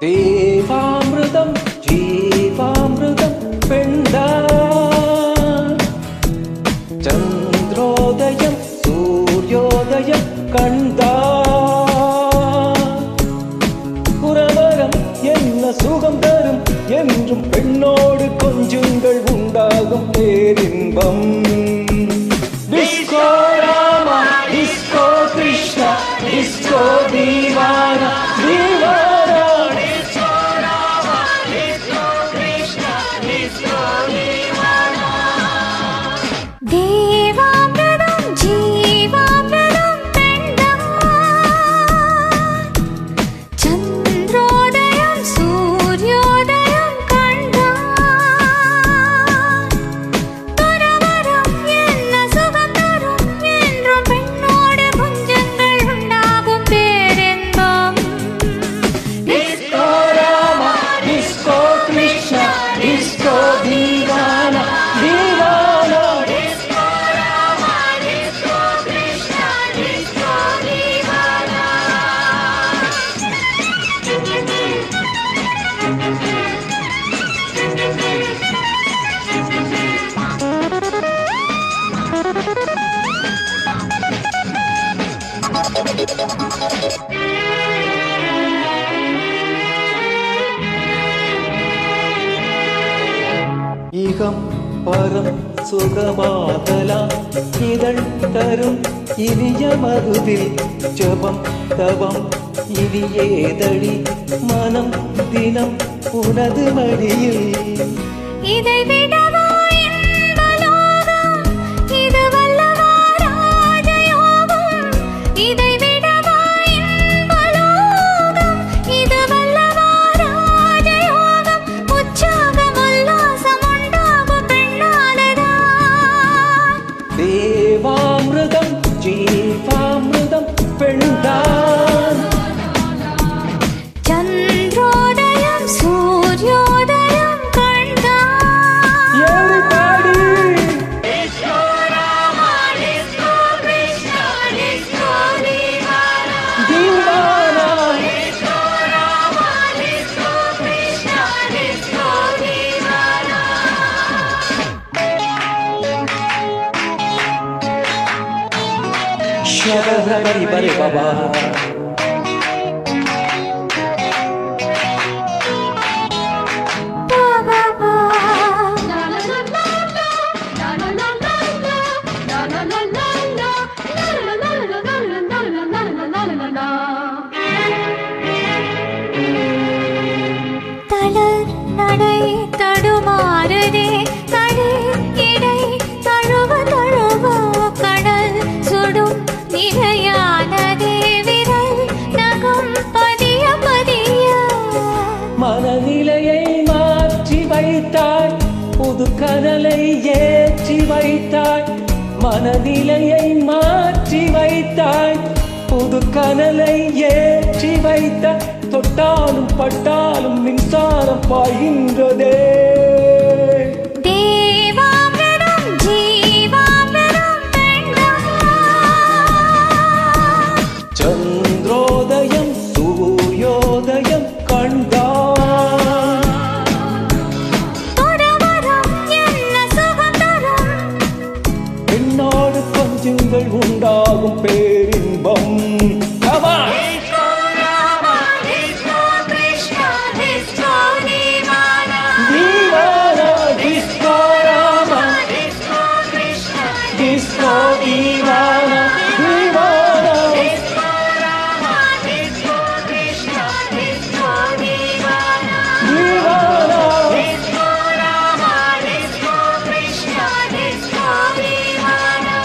தேவாமிர்தம் ஜீவாமிர்தம் பெண்தான் சந்திரோதயம் சூரியோதயம் கண்டான் புறவரம் என்ன சுகம் தரும் என்றும் பெண்ணோடு கொஞ்சுங்கள் உண்டாகும் பேரின்பம் disco Rama disco Krishna disco தீவானா தீவானா disco Rama disco Krishna disco தீவானா தேவாமிர்தம் ஜீவாமிர்தம் பெண்தான் சந்திரோதயம் சூரியோதயம் கண்டான் துறவரம் என்ன சுகம் தரும் என்றும் பெண்ணோடு கொஞ்சங்கள் உண்டாகும் பேரின்பம் disco Rama disco Krishna disco தீவானா தீவானா disco Rama disco Krishna disco தீவானா இகம் பரம் சுகமாகலாம் இதழ் தரும் இனிய மருதில் ஜபம் தவம் இனி ஏதழி மனம் தினம் உனது மடியில் இதை விடவா இன்பலோகம் இது வல்லவா ராஜயோகம் இதை விடவா இன்பலோகம் இது வல்லவா ராஜயோகம் உற்சாகம் உல்லாசம் உண்டாகும் பெண்ணாலதான் தேவாமிர்தம் ஜீவாமிர்தம் பெண்தான் சந்திரோதயம் சூரியோதயம் கண்டான் Everybody! Disco Rama disco Krishna disco தீவானா தீவானா disco Rama disco Krishna disco தீவானா Shabari bari baba தளர் நடை தடுமாறுதே தடை இடை தழுவ தழுவ கடல் சுடும் நிறையானதே விரல் நகம் பதிய பதிய மனநிலையை மாற்றி வைத்தாய் புது கனலை ஏற்றி வைத்தாய் மனநிலையை மாற்றி வைத்தாய் புது கனலை ஏற்றி வைத்தாய் தொட்டாலும் பட்டாலும் மின்சாரம் பாய்கின்றதே தேவாமிர்தம் ஜீவாமிர்தம் பெண்தான் சந்திரோதயம் சூரியோதயம் கண்டான் துறவரம் என்ன சுகம் தரும் என்னோடு கொஞ்சங்கள் உண்டாகும் பேரின்பம் Come on! Disco Rama disco Krishna disco தீவானா தீவானா disco Rama disco Krishna disco தீவானா தீவானா disco Rama disco Krishna disco தீவானா தீவானா disco Rama disco Krishna disco Deewana